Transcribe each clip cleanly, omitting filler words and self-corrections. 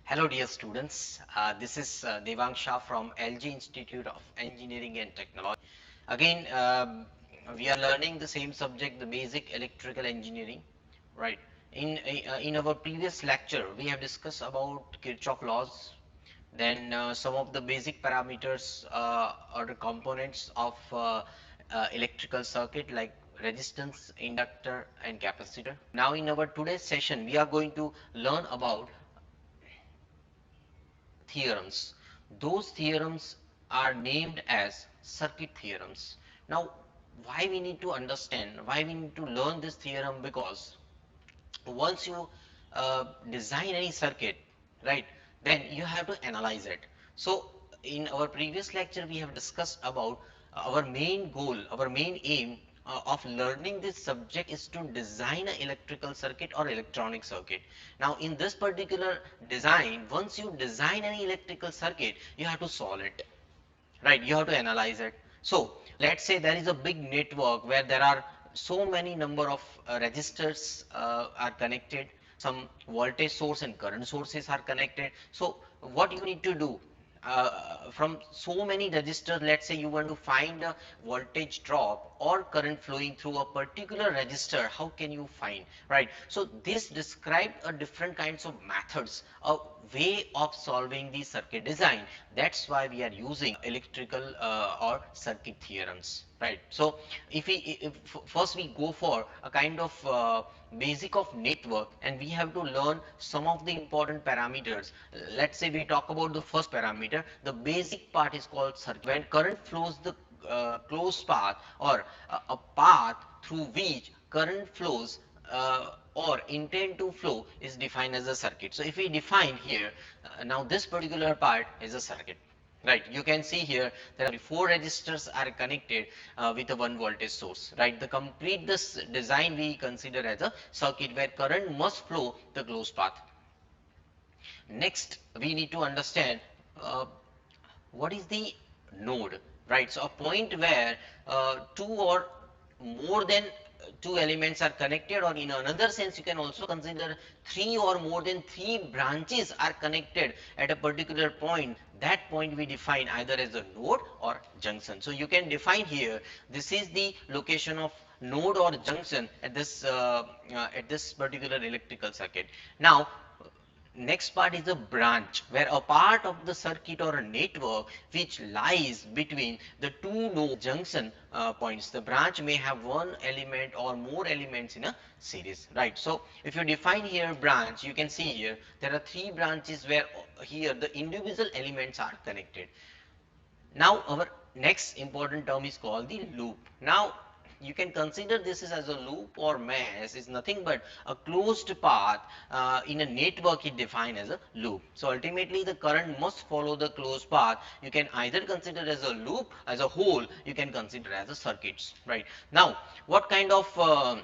Hello dear students, this is Devang Shah from LG Institute of Engineering and Technology. Again, we are learning the same subject, the basic electrical engineering, right? In our previous lecture, we have discussed about Kirchhoff laws, then some of the basic parameters or the components of electrical circuit like resistance, inductor, and capacitor. Now, in our today's session, we are going to learn about theorems. Those theorems are named as circuit theorems. Now, why we need to understand, why we need to learn this theorem? Because once you design any circuit, right, then you have to analyze it. So in our previous lecture we have discussed about our main goal, our main aim of learning this subject is to design an electrical circuit or electronic circuit. Now in this particular design, once you design any electrical circuit, you have to solve it, right? You have to analyze it. So let's say there is a big network where there are so many number of resistors are connected, some voltage source and current sources are connected. So what you need to do, from so many resistors, let's say you want to find a voltage drop or current flowing through a particular resistor, how can you find, right? So this describes a different kinds of methods, a way of solving the circuit design. That's why we are using electrical or circuit theorems, right? So if first we go for a kind of basic of network, and we have to learn some of the important parameters. Let's say we talk about the first parameter. The basic part is called circuit. When current flows the closed path, or a path through which current flows or intend to flow, is defined as a circuit. So if we define here, now this particular part is a circuit. Right, you can see here there are four resistors are connected with a 1 voltage source. Right, the complete this design we consider as a circuit where current must flow the closed path. Next, we need to understand what is the node, right? So a point where two or more than two elements are connected, or in another sense you can also consider three or more than three branches are connected at a particular point. That point we define either as a node or junction. So you can define here, this is the location of node or junction at this particular electrical circuit. Now next part is a branch, where a part of the circuit or a network which lies between the two node junction points. The branch may have one element or more elements in a series, right? So if you define here branch, you can see here there are three branches where here the individual elements are connected. Now our next important term is called the loop. Now you can consider this as a loop or mesh is nothing but a closed path in a network is defined as a loop. So ultimately the current must follow the closed path. You can either consider as a loop, as a whole, you can consider as a circuits, right? Now what kind of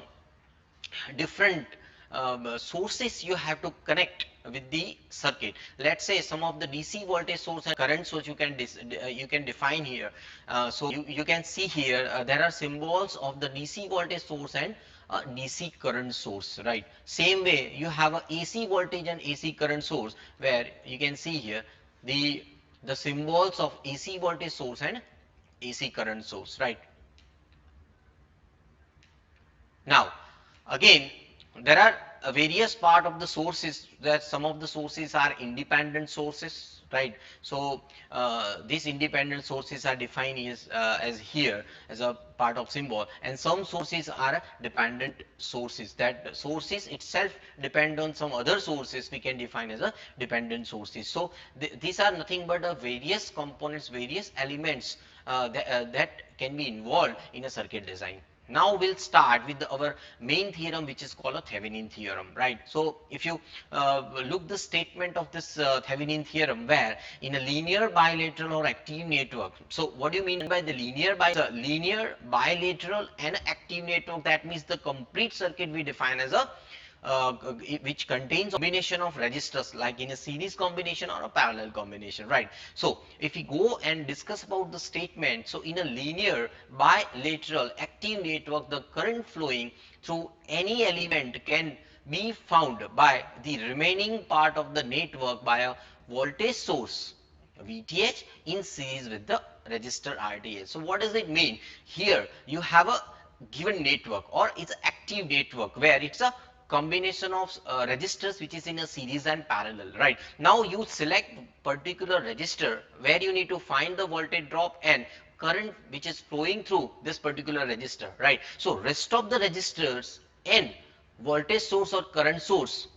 different sources you have to connect with the circuit. Let's say some of the DC voltage source and current source you can define here. So you can see here there are symbols of the DC voltage source and DC current source, right? Same way you have a AC voltage and AC current source, where you can see here the symbols of AC voltage source and AC current source, right? Now, again, there are various part of the sources, that some of the sources are independent sources, right? So these independent sources are defined as here as a part of symbol, and some sources are dependent sources. That sources itself depend on some other sources, we can define as a dependent sources. So these are nothing but various components, various elements that can be involved in a circuit design. Now we'll start with our main theorem, which is called a Thevenin theorem, right? So if you look the statement of this Thevenin theorem, where in a linear bilateral or active network. So what do you mean by the linear bilateral and active network? That means the complete circuit we define as a which contains combination of resistors like in a series combination or a parallel combination, right? So if we go and discuss about the statement, so in a linear bilateral active network, the current flowing through any element can be found by the remaining part of the network by a voltage source VTH in series with the resistor RTH. So what does it mean? Here you have a given network or it's an active network where it's a combination of resistors which is in a series and parallel, right? Now you select particular resistor where you need to find the voltage drop and current which is flowing through this particular resistor, right? So rest of the resistors and voltage source or current source,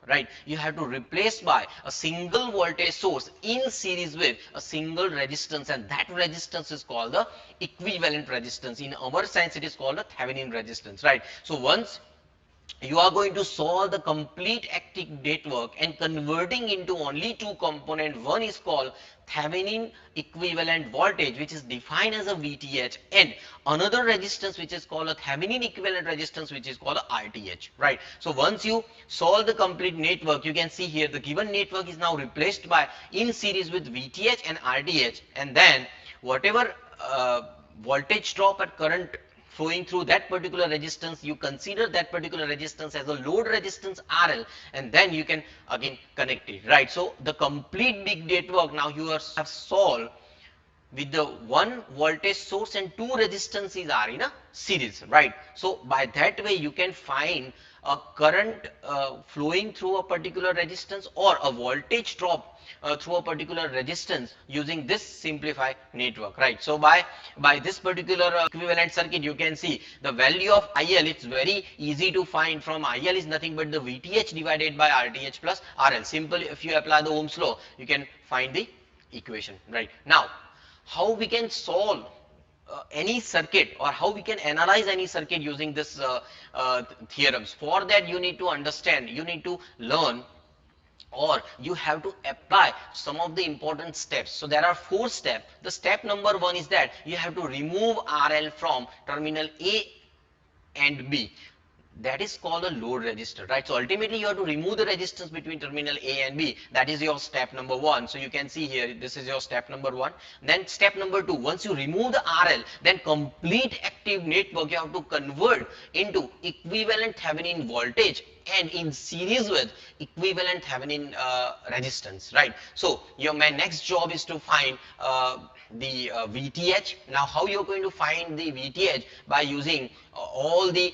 right, you have to replace by a single voltage source in series with a single resistance, and that resistance is called the equivalent resistance. In our science it is called the Thevenin resistance, right? So once you are going to solve the complete active network and converting into only two component. One is called Thevenin equivalent voltage, which is defined as a VTH, and another resistance which is called a Thevenin equivalent resistance, which is called a RTH, right? So once you solve the complete network, you can see here the given network is now replaced by in series with VTH and RTH, and then whatever voltage drop at current flowing through that particular resistance, you consider that particular resistance as a load resistance RL, and then you can again connect it, right? So the complete big network now you have solved with the one voltage source and two resistances are in a series, right? So by that way you can find a current flowing through a particular resistance or a voltage drop through a particular resistance using this simplified network, right? So by this particular equivalent circuit, you can see the value of IL. It's very easy to find. From IL is nothing but the VTH divided by RTH plus RL. Simple, if you apply the Ohm's law, you can find the equation, right? Now how we can solve any circuit or how we can analyze any circuit using this theorems. For that you need to understand, you need to learn, or you have to apply some of the important steps. So there are four steps. The step number one is that you have to remove RL from terminal A and B. That is called a load resistor, right? So ultimately you have to remove the resistance between terminal A and B. That is your step number one. So you can see here, this is your step number one. Then step number two, once you remove the RL, then complete active network you have to convert into equivalent Thevenin voltage and in series with equivalent Thevenin resistance, right? So my next job is to find the VTH. Now how you're going to find the VTH? By using all the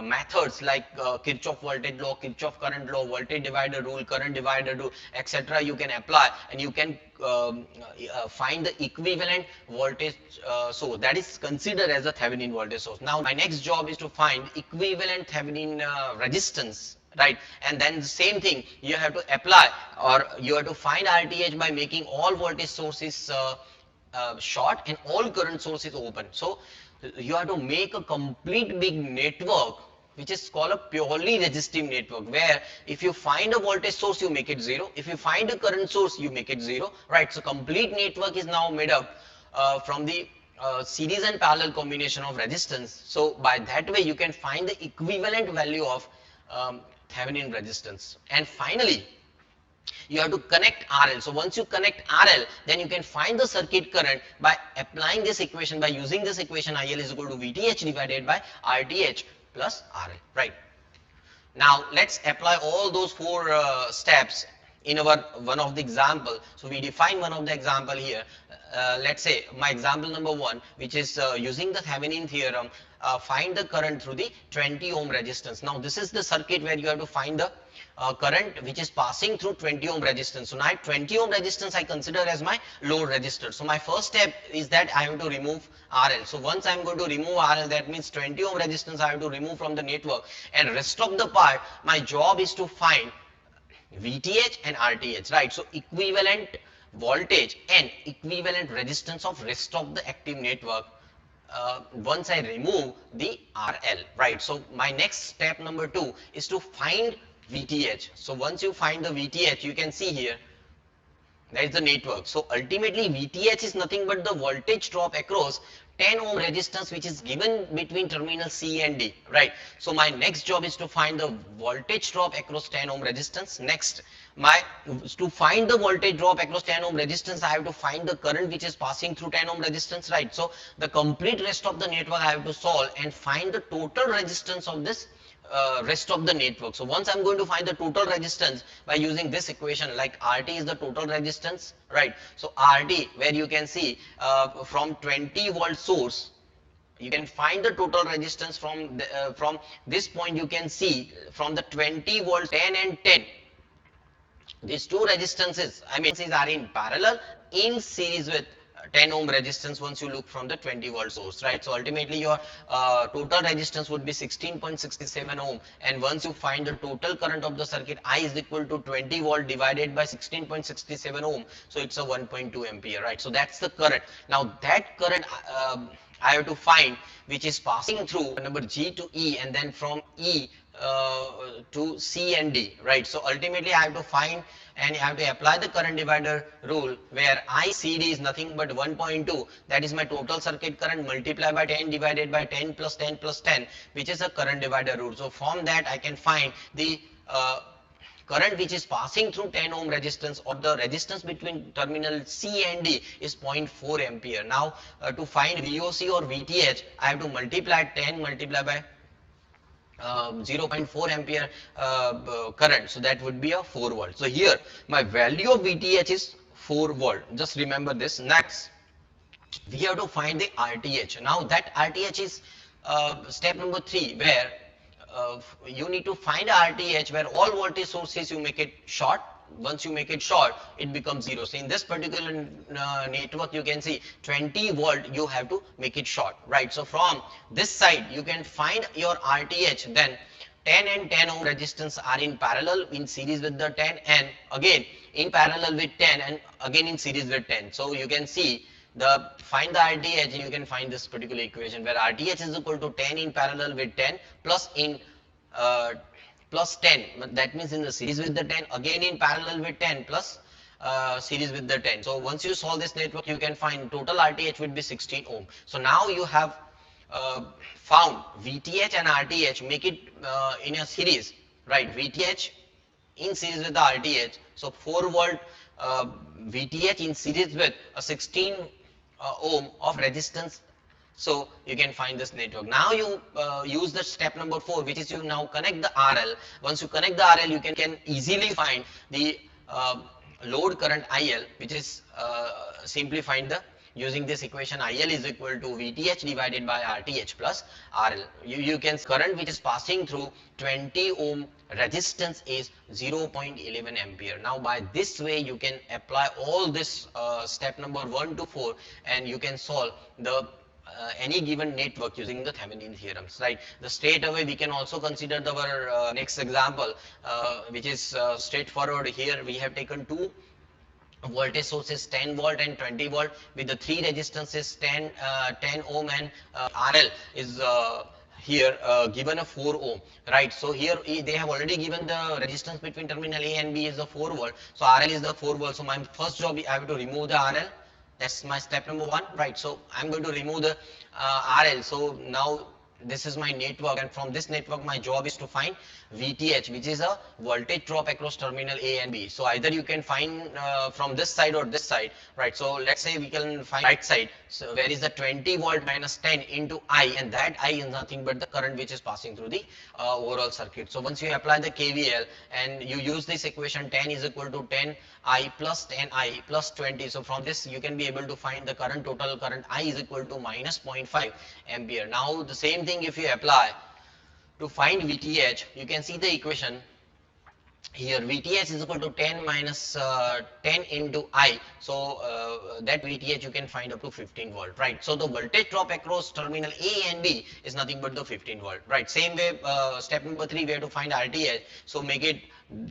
methods like Kirchhoff voltage law, Kirchhoff current law, voltage divider rule, current divider rule, etc. You can apply and you can find the equivalent voltage source that is considered as a Thevenin voltage source. Now my next job is to find equivalent Thevenin resistance, right? And then the same thing you have to apply, or you have to find RTH by making all voltage sources short and all current sources open. So you have to make a complete big network which is called a purely resistive network, where if you find a voltage source you make it zero, if you find a current source you make it zero, right? So complete network is now made up from the series and parallel combination of resistance. So by that way you can find the equivalent value of Thevenin resistance. And finally you have to connect RL. So once you connect RL, then you can find the circuit current by applying this equation, by using this equation. IL is equal to VTH divided by RTH plus RL, right? Now let's apply all those four steps in our one of the example. So we define one of the example here. Let's say my example number one, which is using the Thevenin theorem, find the current through the 20 ohm resistance. Now this is the circuit where you have to find the current which is passing through 20 ohm resistance. So now 20 ohm resistance I consider as my load resistor. So my first step is that I have to remove RL. So once I am going to remove RL, that means 20 ohm resistance I have to remove from the network, and rest of the part my job is to find VTH and RTH, right? So equivalent voltage and equivalent resistance of rest of the active network once I remove the RL, right? So my next step number two is to find VTH. So once you find the VTH, you can see here That is the network. So ultimately VTH is nothing but the voltage drop across 10 ohm resistance which is given between terminal C and D, right? So my next job is to find the voltage drop across 10 ohm resistance. Next, to find the voltage drop across 10 ohm resistance, I have to find the current which is passing through 10 ohm resistance, right? So the complete rest of the network I have to solve and find the total resistance of this rest of the network. So once I'm going to find the total resistance by using this equation, like RT is the total resistance, right? So RT, where you can see from 20-volt source, you can find the total resistance from this point. You can see from the 20 volt, 10 and 10, these two resistances, I mean, are in parallel in series with 10 ohm resistance once you look from the 20-volt source, right? So ultimately your total resistance would be 16.67 ohm, and once you find the total current of the circuit, I is equal to 20-volt divided by 16.67 ohm, so it's a 1.2 ampere, right? So that's the current. Now that current I have to find which is passing through number G to E, and then from E to C and D, right? So ultimately I have to find and I have to apply the current divider rule, where ICD is nothing but 1.2, that is my total circuit current, multiplied by 10 divided by 10 plus 10 plus 10, which is a current divider rule. So from that I can find the current which is passing through 10 ohm resistance, or the resistance between terminal C and D is 0.4 ampere. Now to find VOC or VTH, I have to multiply 10 multiplied by 0.4 ampere current, so that would be a 4 volt. So here my value of VTH is 4 volt, just remember this. Next we have to find the RTH. Now that RTH is step number 3, where you need to find RTH where all voltage sources you make it short. Once you make it short, it becomes 0. So in this particular network, you can see 20 volt, you have to make it short, right? So from this side, you can find your RTH. Then 10 and 10 ohm resistance are in parallel in series with the 10, and again in parallel with 10, and again in series with 10. So you can see find the RTH, and you can find this particular equation where RTH is equal to 10 in parallel with 10 plus in plus 10, that means in the series with the 10, again in parallel with 10 plus series with the 10. So once you solve this network, you can find total RTH would be 16 ohm. So now you have found VTH and RTH, make it in a series, right? VTH in series with the RTH, so 4 volt VTH in series with a 16 ohm of resistance. So you can find this network. Now you use the step number 4, which is you now connect the RL. Once you connect the RL, you can easily find the load current IL, which is simply find the using this equation. IL is equal to VTH divided by RTH plus RL. You can current which is passing through 20 ohm resistance is 0.11 ampere. Now by this way you can apply all this step number 1 to 4, and you can solve the any given network using the Thevenin theorems, right? The straight away we can also consider our next example, which is straightforward. Here we have taken two voltage sources, 10 volt and 20 volt, with the three resistances 10 ohm, and RL is here given a 4 ohm, right? So here they have already given the resistance between terminal A and B is the 4 volt, so RL is the 4 volt. So my first job, I have to remove the RL. That's my step number 1, right? So I'm going to remove the RL. So now this is my network, and from this network my job is to find VTH, which is a voltage drop across terminal A and B. So either you can find from this side or this side, right? So let's say we can find right side. So where is the 20 volt minus 10 into I, and that I is nothing but the current which is passing through the overall circuit. So once you apply the KVL and you use this equation, 10 is equal to 10 I plus 10 I plus 20. So from this you can be able to find the current, total current I is equal to minus 0.5 ampere. Now the same thing if you apply to find VTH, you can see the equation here. VTH is equal to 10 minus 10 into I. So that VTH you can find up to 15 volt, right? So the voltage drop across terminal A and B is nothing but the 15 volt, right? Same way, step number 3, we have to find RTH. So make it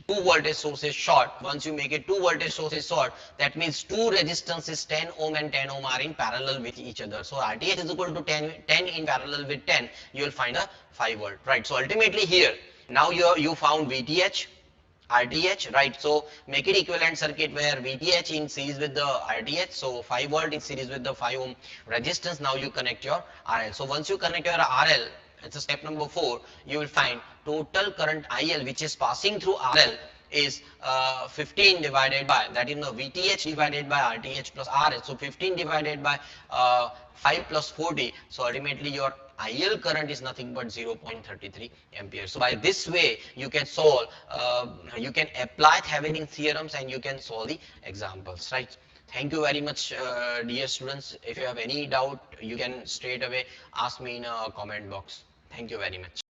two voltage sources short. Once you make it two voltage sources short, that means two resistances 10 ohm and 10 ohm are in parallel with each other. So RTH is equal to 10 in parallel with 10. You will find a 5 volt, right? So ultimately here, now you found VTH, RTH, right? So make it equivalent circuit where VTH in series with the RTH. So 5 volt in series with the 5 ohm resistance. Now you connect your RL. So once you connect your RL, it's a step number 4. You will find total current IL which is passing through RL is 15 divided by, that is, no, VTH divided by RTH plus RL. So 15 divided by 5 plus 40. So ultimately your IL current is nothing but 0.33 ampere. So by this way you can solve, you can apply Thevenin theorems and you can solve the examples, right? Thank you very much, dear students. If you have any doubt, you can straight away ask me in a comment box. Thank you very much.